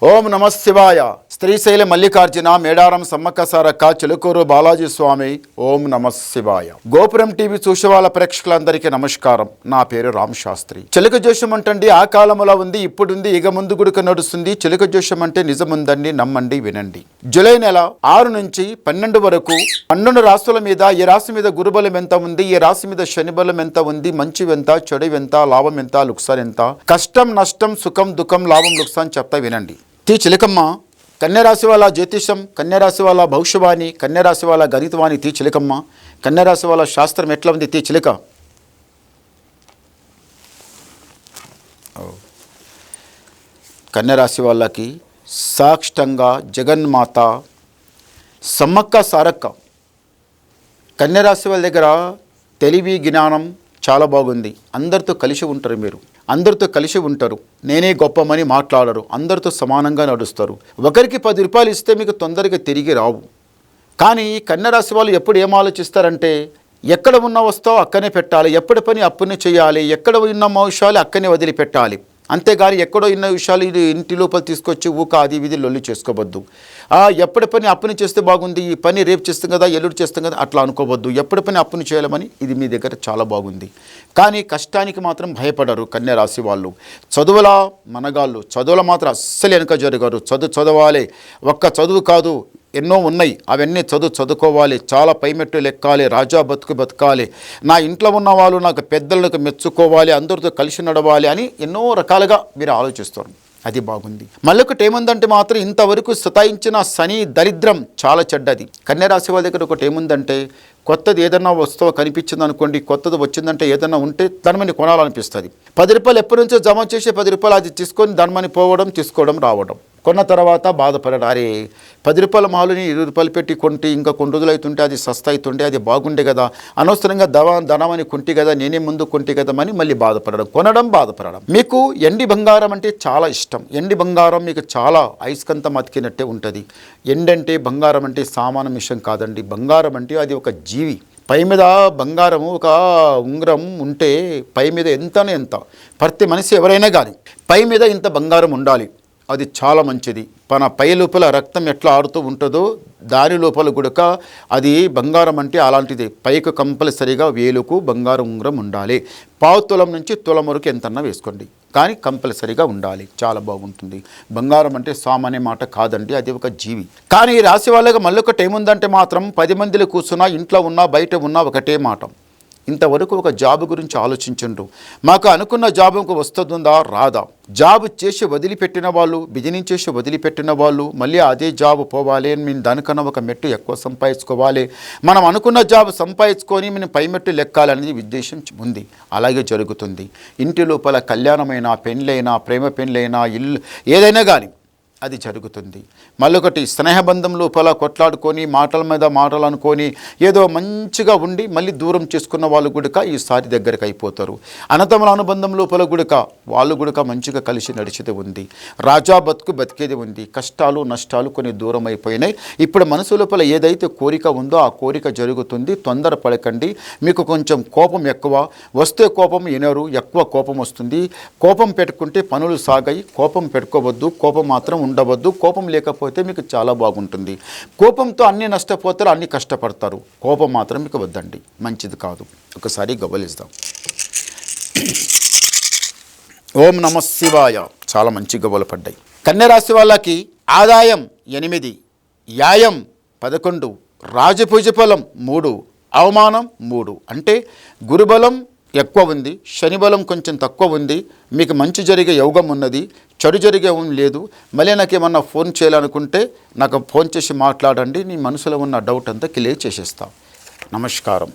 ఓం నమ శివాయ. శ్రీశైల మల్లికార్జున మేడారం సమ్మక్క సారక్క చిలుకూరు బాలాజీ స్వామి. ఓం నమ శివాయ. గోపురం టీవీ చూసే వాళ్ళ ప్రేక్షకులందరికీ నమస్కారం. నా పేరు రామ్ శాస్త్రి. చిలుక జోషం అంటండి ఆ కాలంలో ఉంది, ఇప్పుడుంది, ఇక ముందు గుడిక నడుస్తుంది. చిలుక జోషం అంటే నిజముందండి, నమ్మండి, వినండి. జూలై నెల 6 నుంచి 12 వరకు 12 రాశుల మీద ఈ రాశి మీద గురుబలం ఎంత ఉంది, ఈ రాశి మీద శని బలం ఎంత ఉంది, మంచి ఎంత, చెడు ఎంత, లాభం ఎంత, లుక్సాన్ ఎంత, కష్టం నష్టం సుఖం దుఃఖం లాభం లుక్సాన్ చెప్తా వినండి. చిలకమ్మ కన్యరాశి వాళ్ళ జ్యోతిషం, కన్యరాశి వాళ్ళ భవిష్యవాణి, కన్యరాశి వాళ్ళ గణితవాణి. చిలకమ్మ కన్యరాశి వాళ్ళ శాస్త్రం ఎట్లా ఉంది? చిలక కన్యరాశి వాళ్ళకి సాక్షంగా జగన్మాత సమ్మక్క సారక్క. కన్యరాశి వాళ్ళ దగ్గర తెలివి జ్ఞానం చాలా బాగుంది. అందరితో కలిసి ఉంటారు, మీరు అందరితో కలిసి ఉంటారు. నేనే గొప్పమని మాట్లాడరు, అందరితో సమానంగా నడుస్తారు. ఒకరికి 10 రూపాయలు ఇస్తే మీకు తొందరగా తిరిగి రావు. కానీ కన్యరాశి వాళ్ళు ఎప్పుడు ఏం ఆలోచిస్తారంటే, ఎక్కడ ఉన్న వస్తావో అక్కనే పెట్టాలి, ఎప్పటి పని అప్పునే చేయాలి, ఎక్కడ ఉన్న విషయాలు అక్కనే వదిలిపెట్టాలి. అంతేగాని ఎక్కడో ఉన్న విషయాలు ఇది ఇంటి లోపల తీసుకొచ్చి ఊక అది విధి లొల్లి చేసుకోవద్దు. ఎప్పటి పని అప్పుని చేస్తే బాగుంది, ఈ పని రేపు చేస్తాం కదా, ఎల్లుడు చేస్తాం కదా, అట్లా అనుకోవద్దు. ఎప్పటి పని అప్పుని చేయాలని ఇది మీ దగ్గర చాలా బాగుంది. కానీ కష్టానికి మాత్రం భయపడరు కన్యరాశి వాళ్ళు. చదువుల మనగాళ్ళు, చదువుల మాత్రం అస్సలు వెనుక జరగరు. చదవాలి. ఒక్క చదువు కాదు, ఎన్నో ఉన్నాయి, అవన్నీ చదువుకోవాలి, చాలా పైమెట్టు ఎక్కాలి, రాజా బతకాలి, నా ఇంట్లో ఉన్న వాళ్ళు నాకు పెద్దలకు మెచ్చుకోవాలి, అందరితో కలిసి నడవాలి అని ఎన్నో రకాలుగా మీరు ఆలోచిస్తారు. అది బాగుంది. మళ్ళొకటి ఏముందంటే మాత్రం ఇంతవరకు సతాయించిన శని దరిద్రం చాలా చెడ్డది. కన్యరాశి వాళ్ళ దగ్గర ఒకటి ఏముందంటే, కొత్తది ఏదన్నా వస్తువు కనిపించింది అనుకోండి, కొత్తది వచ్చిందంటే ఏదన్నా ఉంటే దానిమని కొనాలనిపిస్తుంది. 10 రూపాయలు ఎప్పటి నుంచో జమ చేసి 10 రూపాయలు అది తీసుకొని దానిమని తీసుకోవడం రావడం, కొన్న తర్వాత బాధపడడం. అరే 10 రూపాయల మాలుని 20 రూపాయలు పెట్టి కొంటే ఇంకా కొన్ని రోజులు అవుతుంటే అది సస్తా అవుతుంటే అది బాగుండే కదా, అనవసరంగా ధనమని కొంటి కదా, నేనే ముందు కొంటి కదా అని మళ్ళీ బాధపడడం, కొనడం, బాధపడడం. మీకు ఎండి బంగారం అంటే చాలా ఇష్టం. ఎండి బంగారం మీకు చాలా ఐస్కంతం అతికినట్టే ఉంటుంది. ఎండంటే బంగారం అంటే సామాన్య విషయం కాదండి. బంగారం అంటే అది ఒక జీవి. పై మీద బంగారము ఒక ఉంగరం ఉంటే పై మీద ఎంత ప్రతి మనిషి ఎవరైనా కానీ పై మీద ఇంత బంగారం ఉండాలి. అది చాలా మంచిది. మన పై లోపల రక్తం ఎట్లా ఆడుతూ ఉంటుందో దాని లోపల గుడక అది బంగారం అంటే అలాంటిది. పైకి కంపల్సరీగా వేలుకు బంగారం ఉంగరం ఉండాలి. పావు తులం నుంచి తులం వరకు ఎంతన్నా వేసుకోండి, కానీ కంపల్సరీగా ఉండాలి. చాలా బాగుంటుంది. బంగారం అంటే సామాన్య మాట కాదండి, అది ఒక జీవి. కానీ ఈ రాశి వాళ్ళకి మళ్ళొకటి ఏముందంటే మాత్రం 10 మందిలో కూర్చున్నా, ఇంట్లో ఉన్నా, బయట ఉన్నా ఒకటే మాట. ఇంతవరకు ఒక జాబ్ గురించి ఆలోచించండు. మాకు అనుకున్న జాబుకు వస్తుందా రాదా, జాబ్ చేసి వదిలిపెట్టిన వాళ్ళు, బిజినెస్ చేసి వదిలిపెట్టిన వాళ్ళు మళ్ళీ అదే జాబ్ పోవాలి, మేము దానికన్నా ఒక మెట్టు ఎక్కువ సంపాదించుకోవాలి, మనం అనుకున్న జాబ్ సంపాదించుకొని మేము పై మెట్టు లెక్కాలనేది ఉద్దేశం ఉంది. అలాగే జరుగుతుంది. ఇంటి లోపల కళ్యాణమైనా, పెళ్ళైనా, ప్రేమ పెళ్ళైనా, ఇల్లు ఏదైనా కానీ అది జరుగుతుంది. మళ్ళొకటి స్నేహబంధం లోపల కొట్లాడుకొని మాటల మీద మాటలు అనుకొని ఏదో మంచిగా ఉండి మళ్ళీ దూరం చేసుకున్న వాళ్ళు గుడక ఈసారి దగ్గరకు అయిపోతారు. అన్నతమ్ముల అనుబంధం లోపల గుడక వాళ్ళు గుడక మంచిగా కలిసి నడిచేది ఉంది. రాజా బతికేది ఉంది. కష్టాలు నష్టాలు కొన్ని దూరం అయిపోయినాయి. ఇప్పుడు మనసు లోపల ఏదైతే కోరిక ఉందో ఆ కోరిక జరుగుతుంది. తొందరపడకండి. మీకు కొంచెం కోపం ఎక్కువ వస్తే కోపం వినరు, ఎక్కువ కోపం వస్తుంది. కోపం పెట్టుకుంటే పనులు సాగాయి. కోపం పెట్టుకోవద్దు, కోపం మాత్రం ఉండవద్దు. కోపం లేకపోతే మీకు చాలా బాగుంటుంది. కోపంతో అన్ని నష్టపోతారు, అన్ని కష్టపడతారు. కోపం మాత్రం మీకు వద్దండి, మంచిది కాదు. ఒకసారి గవ్వలిస్తాం. ఓం నమ శివాయ. చాలా మంచి గవ్వలు పడ్డాయి. కన్యరాశి వాళ్ళకి ఆదాయం 8, యాయం 11, రాజపూజ ఫలం 3, అవమానం 3. అంటే గురుబలం ఎక్కువ ఉంది, శని బలం కొంచెం తక్కువ ఉంది. మీకు మంచి జరిగే యోగం ఉన్నది, చెడు జరిగే లేదు. మళ్ళీ నాకు ఏమన్నా ఫోన్ చేయాలనుకుంటే నాకు ఫోన్ చేసి మాట్లాడండి. నీ మనసులో ఉన్న డౌట్ అంతా క్లియర్ చేసేస్తా. నమస్కారం.